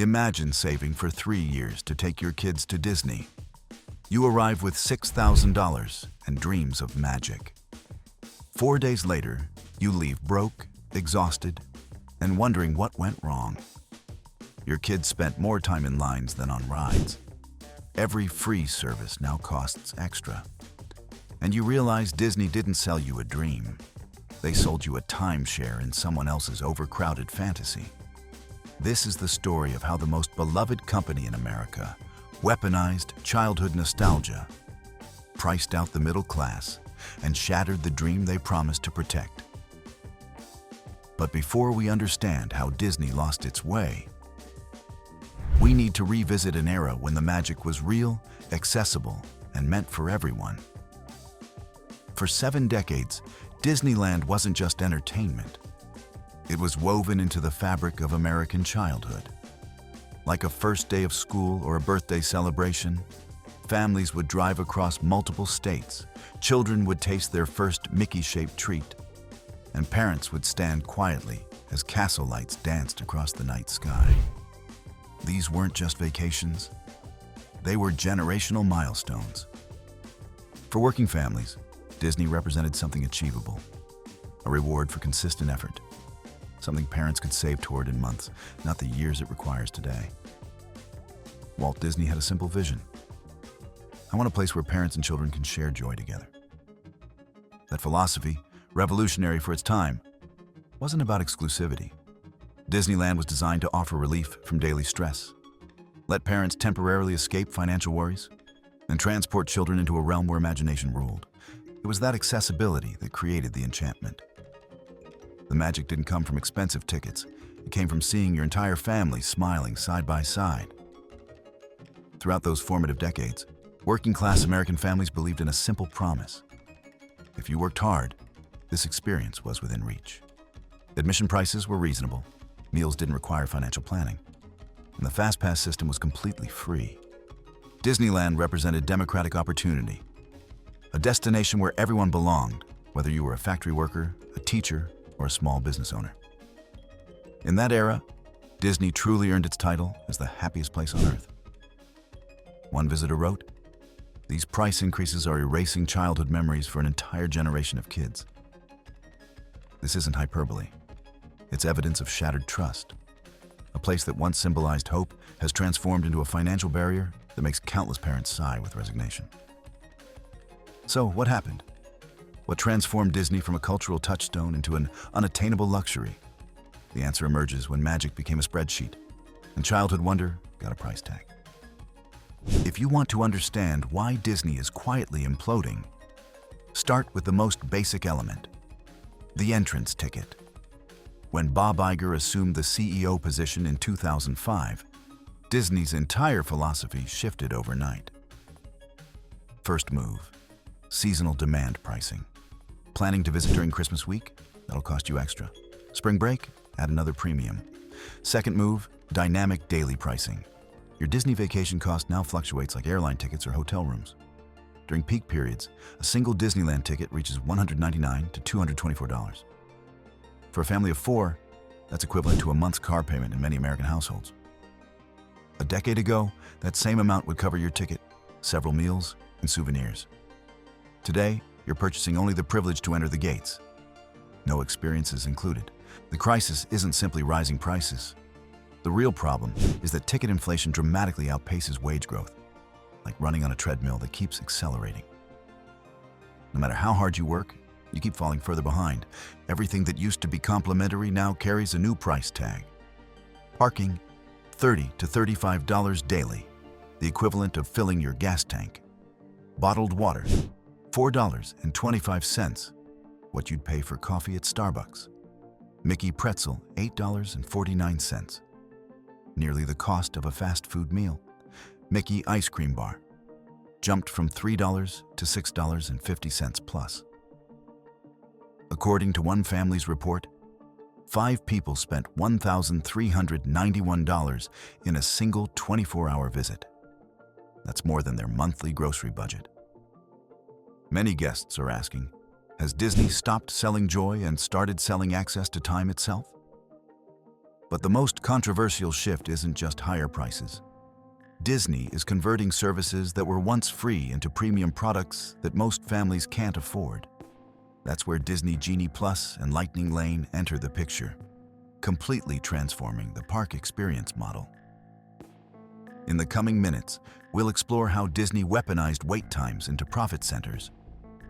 Imagine saving for 3 years to take your kids to Disney. You arrive with $6,000 and dreams of magic. 4 days later, you leave broke, exhausted, and wondering what went wrong. Your kids spent more time in lines than on rides. Every free service now costs extra. And you realize Disney didn't sell you a dream. They sold you a timeshare in someone else's overcrowded fantasy. This is the story of how the most beloved company in America weaponized childhood nostalgia, priced out the middle class, and shattered the dream they promised to protect. But before we understand how Disney lost its way, we need to revisit an era when the magic was real, accessible, and meant for everyone. For 7 decades, Disneyland wasn't just entertainment. It was woven into the fabric of American childhood. Like a first day of school or a birthday celebration, families would drive across multiple states, children would taste their first Mickey-shaped treat, and parents would stand quietly as castle lights danced across the night sky. These weren't just vacations, they were generational milestones. For working families, Disney represented something achievable, a reward for consistent effort, something parents could save toward in months, not the years it requires today. Walt Disney had a simple vision. I want a place where parents and children can share joy together. That philosophy, revolutionary for its time, wasn't about exclusivity. Disneyland was designed to offer relief from daily stress, let parents temporarily escape financial worries, and transport children into a realm where imagination ruled. It was that accessibility that created the enchantment. The magic didn't come from expensive tickets. It came from seeing your entire family smiling side by side. Throughout those formative decades, working-class American families believed in a simple promise. If you worked hard, this experience was within reach. Admission prices were reasonable, meals didn't require financial planning, and the Fast Pass system was completely free. Disneyland represented democratic opportunity, a destination where everyone belonged, whether you were a factory worker, a teacher, or a small business owner. In that era, Disney truly earned its title as the happiest place on earth. One visitor wrote, "These price increases are erasing childhood memories for an entire generation of kids." This isn't hyperbole. It's evidence of shattered trust. A place that once symbolized hope has transformed into a financial barrier that makes countless parents sigh with resignation. So, what happened? What transformed Disney from a cultural touchstone into an unattainable luxury? The answer emerges when magic became a spreadsheet, and childhood wonder got a price tag. If you want to understand why Disney is quietly imploding, start with the most basic element, the entrance ticket. When Bob Iger assumed the CEO position in 2005, Disney's entire philosophy shifted overnight. First move, seasonal demand pricing. Planning to visit during Christmas week? That'll cost you extra. Spring break? Add another premium. Second move, dynamic daily pricing. Your Disney vacation cost now fluctuates like airline tickets or hotel rooms. During peak periods, a single Disneyland ticket reaches $199 to $224. For a family of 4, that's equivalent to a month's car payment in many American households. A decade ago, that same amount would cover your ticket, several meals, and souvenirs. Today, you're purchasing only the privilege to enter the gates. No experiences included. The crisis isn't simply rising prices. The real problem is that ticket inflation dramatically outpaces wage growth, like running on a treadmill that keeps accelerating. No matter how hard you work, you keep falling further behind. Everything that used to be complimentary now carries a new price tag. Parking, $30 to $35 daily, the equivalent of filling your gas tank. Bottled water, $4.25, what you'd pay for coffee at Starbucks. Mickey pretzel, $8.49, nearly the cost of a fast food meal. Mickey ice cream bar, jumped from $3 to $6.50 plus. According to one family's report, 5 people spent $1,391 in a single 24-hour visit. That's more than their monthly grocery budget. Many guests are asking, has Disney stopped selling joy and started selling access to time itself? But the most controversial shift isn't just higher prices. Disney is converting services that were once free into premium products that most families can't afford. That's where Disney Genie Plus and Lightning Lane enter the picture, completely transforming the park experience model. In the coming minutes, we'll explore how Disney weaponized wait times into profit centers,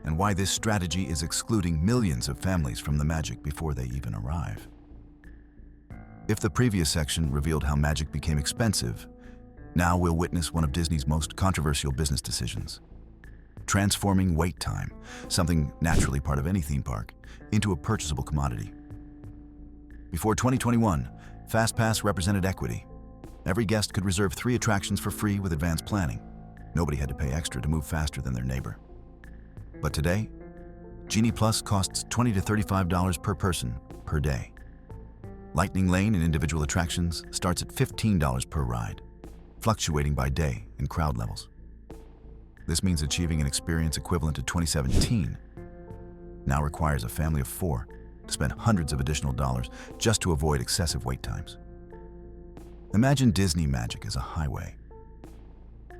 and why this strategy is excluding millions of families from the magic before they even arrive. If the previous section revealed how magic became expensive, now we'll witness one of Disney's most controversial business decisions: transforming wait time, something naturally part of any theme park, into a purchasable commodity. Before 2021, FastPass represented equity. Every guest could reserve 3 attractions for free with advanced planning. Nobody had to pay extra to move faster than their neighbor. But today, Genie Plus costs $20 to $35 per person per day. Lightning Lane and individual attractions starts at $15 per ride, fluctuating by day and crowd levels. This means achieving an experience equivalent to 2017 now requires a family of 4 to spend hundreds of additional dollars just to avoid excessive wait times. Imagine Disney magic as a highway.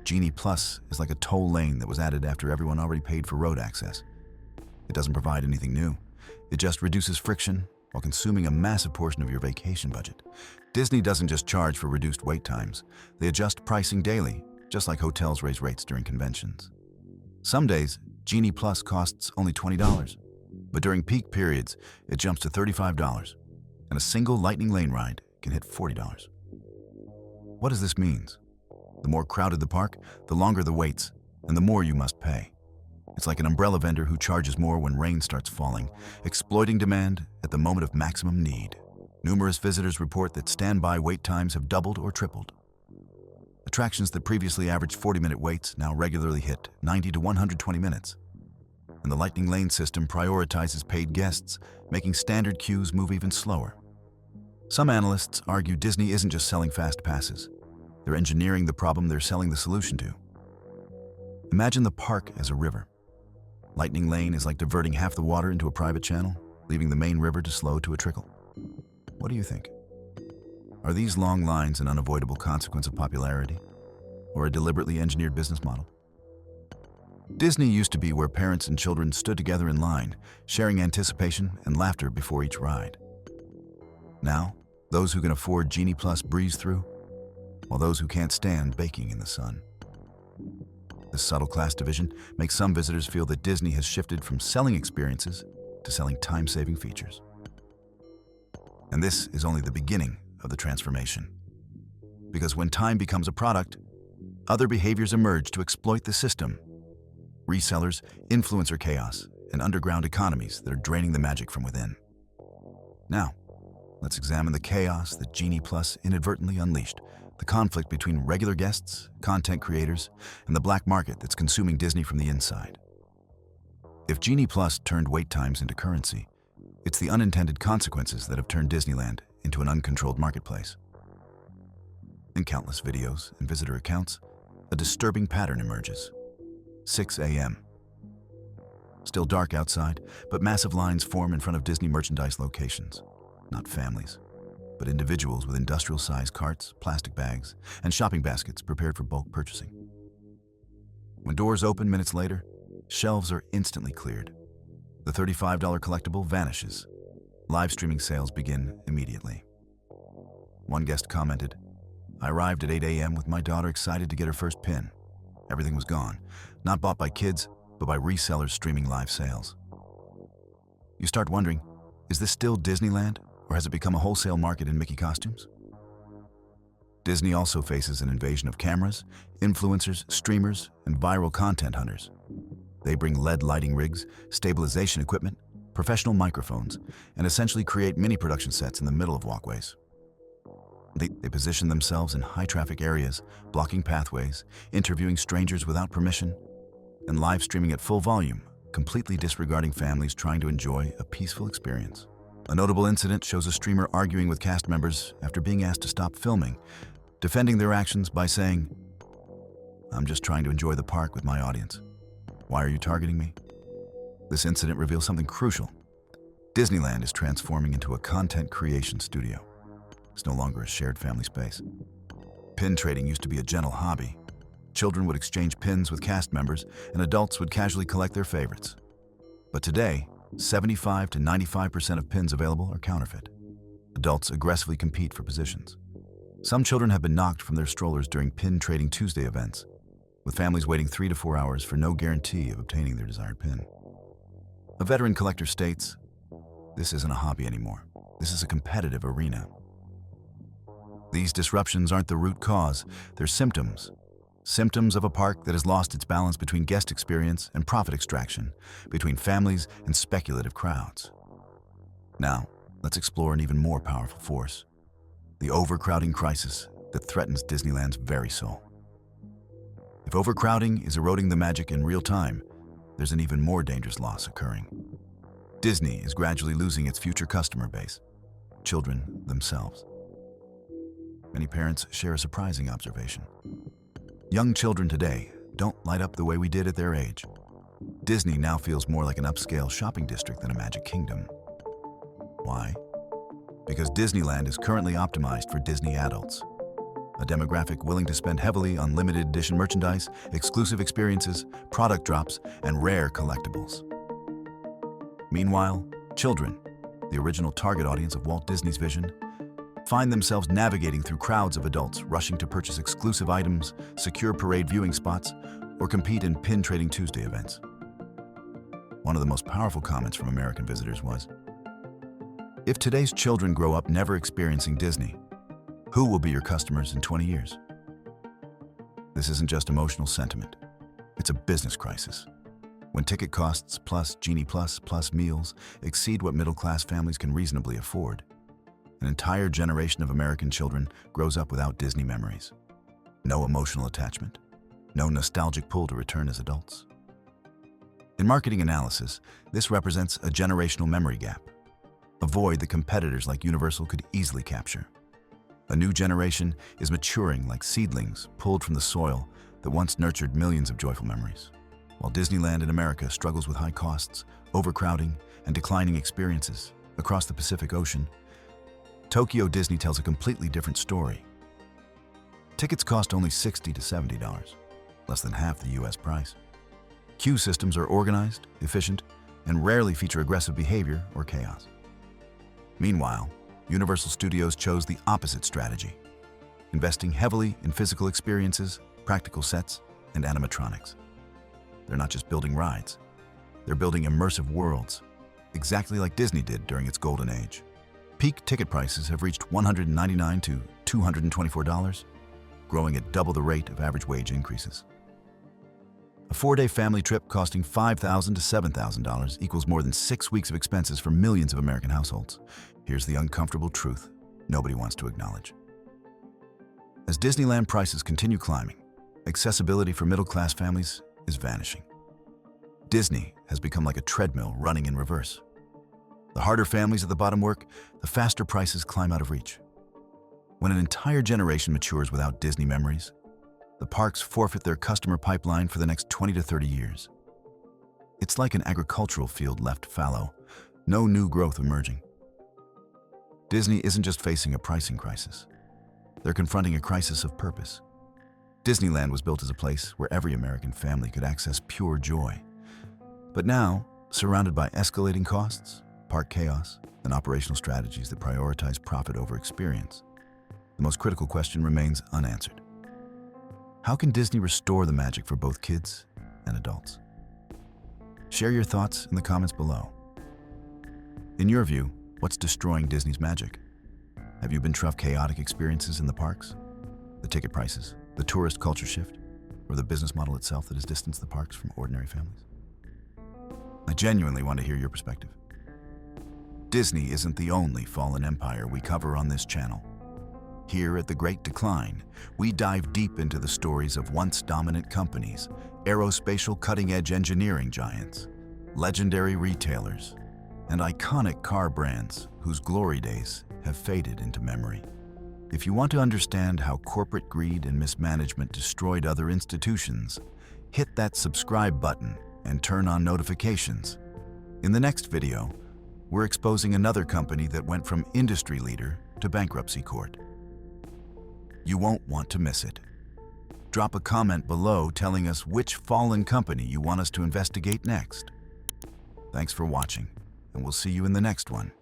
Genie Plus is like a toll lane that was added after everyone already paid for road access. It doesn't provide anything new. It just reduces friction while consuming a massive portion of your vacation budget. Disney doesn't just charge for reduced wait times. They adjust pricing daily, just like hotels raise rates during conventions. Some days, Genie Plus costs only $20, but during peak periods, it jumps to $35, and a single Lightning Lane ride can hit $40. What does this mean? The more crowded the park, the longer the waits, and the more you must pay. It's like an umbrella vendor who charges more when rain starts falling, exploiting demand at the moment of maximum need. Numerous visitors report that standby wait times have doubled or tripled. Attractions that previously averaged 40-minute waits now regularly hit 90 to 120 minutes. And the Lightning Lane system prioritizes paid guests, making standard queues move even slower. Some analysts argue Disney isn't just selling fast passes. They're engineering the problem they're selling the solution to. Imagine the park as a river. Lightning Lane is like diverting half the water into a private channel, leaving the main river to slow to a trickle. What do you think? Are these long lines an unavoidable consequence of popularity, or a deliberately engineered business model? Disney used to be where parents and children stood together in line, sharing anticipation and laughter before each ride. Now, those who can afford Genie Plus breeze through, while those who can't stand baking in the sun. This subtle class division makes some visitors feel that Disney has shifted from selling experiences to selling time-saving features. And this is only the beginning of the transformation. Because when time becomes a product, other behaviors emerge to exploit the system. Resellers, influencer chaos, and underground economies that are draining the magic from within. Now, let's examine the chaos that Genie Plus inadvertently unleashed, the conflict between regular guests, content creators, and the black market that's consuming Disney from the inside. If Genie Plus turned wait times into currency, it's the unintended consequences that have turned Disneyland into an uncontrolled marketplace. In countless videos and visitor accounts, a disturbing pattern emerges. 6 a.m. Still dark outside, but massive lines form in front of Disney merchandise locations. Not families, but individuals with industrial-sized carts, plastic bags, and shopping baskets prepared for bulk purchasing. When doors open minutes later, shelves are instantly cleared. The $35 collectible vanishes. Live streaming sales begin immediately. One guest commented, "I arrived at 8 a.m. with my daughter excited to get her first pin. Everything was gone, not bought by kids, but by resellers streaming live sales." You start wondering, is this still Disneyland, or has it become a wholesale market in Mickey costumes? Disney also faces an invasion of cameras, influencers, streamers, and viral content hunters. They bring LED lighting rigs, stabilization equipment, professional microphones, and essentially create mini production sets in the middle of walkways. They position themselves in high-traffic areas, blocking pathways, interviewing strangers without permission, and live streaming at full volume, completely disregarding families trying to enjoy a peaceful experience. A notable incident shows a streamer arguing with cast members after being asked to stop filming, defending their actions by saying, "I'm just trying to enjoy the park with my audience. Why are you targeting me?" This incident reveals something crucial. Disneyland is transforming into a content creation studio. is no longer a shared family space. Pin trading used to be a gentle hobby. Children would exchange pins with cast members, and adults would casually collect their favorites. But today, 75 to 95% of pins available are counterfeit. Adults aggressively compete for positions. Some children have been knocked from their strollers during Pin Trading Tuesday events, with families waiting 3 to 4 hours for no guarantee of obtaining their desired pin. A veteran collector states, "This isn't a hobby anymore. This is a competitive arena." These disruptions aren't the root cause, they're symptoms. Symptoms of a park that has lost its balance between guest experience and profit extraction, between families and speculative crowds. Now, let's explore an even more powerful force, the overcrowding crisis that threatens Disneyland's very soul. If overcrowding is eroding the magic in real time, there's an even more dangerous loss occurring. Disney is gradually losing its future customer base, children themselves. Many parents share a surprising observation. Young children today don't light up the way we did at their age. Disney now feels more like an upscale shopping district than a Magic Kingdom. Why? Because Disneyland is currently optimized for Disney adults, a demographic willing to spend heavily on limited edition merchandise, exclusive experiences, product drops, and rare collectibles. Meanwhile, children, the original target audience of Walt Disney's vision, find themselves navigating through crowds of adults rushing to purchase exclusive items, secure parade viewing spots, or compete in Pin Trading Tuesday events. One of the most powerful comments from American visitors was, "If today's children grow up never experiencing Disney, who will be your customers in 20 years?" This isn't just emotional sentiment. It's a business crisis. When ticket costs plus Genie Plus plus meals exceed what middle-class families can reasonably afford, an entire generation of American children grows up without Disney memories. No emotional attachment, no nostalgic pull to return as adults. In marketing analysis, this represents a generational memory gap, a void that competitors like Universal could easily capture. A new generation is maturing like seedlings pulled from the soil that once nurtured millions of joyful memories. While Disneyland in America struggles with high costs, overcrowding, and declining experiences across the Pacific Ocean, Tokyo Disney tells a completely different story. Tickets cost only $60 to $70, less than half the US price. Queue systems are organized, efficient, and rarely feature aggressive behavior or chaos. Meanwhile, Universal Studios chose the opposite strategy, investing heavily in physical experiences, practical sets, and animatronics. They're not just building rides, they're building immersive worlds, exactly like Disney did during its golden age. Peak ticket prices have reached $199 to $224, growing at double the rate of average wage increases. A 4-day family trip costing $5,000 to $7,000 equals more than 6 weeks of expenses for millions of American households. Here's the uncomfortable truth nobody wants to acknowledge. As Disneyland prices continue climbing, accessibility for middle-class families is vanishing. Disney has become like a treadmill running in reverse. The harder families at the bottom work, the faster prices climb out of reach. When an entire generation matures without Disney memories, the parks forfeit their customer pipeline for the next 20 to 30 years. It's like an agricultural field left fallow, no new growth emerging. Disney isn't just facing a pricing crisis. They're confronting a crisis of purpose. Disneyland was built as a place where every American family could access pure joy. But now, surrounded by escalating costs, park chaos, and operational strategies that prioritize profit over experience, the most critical question remains unanswered. How can Disney restore the magic for both kids and adults? Share your thoughts in the comments below. In your view, what's destroying Disney's magic? Have you been through chaotic experiences in the parks? The ticket prices, the tourist culture shift, or the business model itself that has distanced the parks from ordinary families? I genuinely want to hear your perspective. Disney isn't the only fallen empire we cover on this channel. Here at The Great Decline, we dive deep into the stories of once dominant companies, aerospatial cutting-edge engineering giants, legendary retailers, and iconic car brands whose glory days have faded into memory. If you want to understand how corporate greed and mismanagement destroyed other institutions, hit that subscribe button and turn on notifications. In the next video, we're exposing another company that went from industry leader to bankruptcy court. You won't want to miss it. Drop a comment below telling us which fallen company you want us to investigate next. Thanks for watching, and we'll see you in the next one.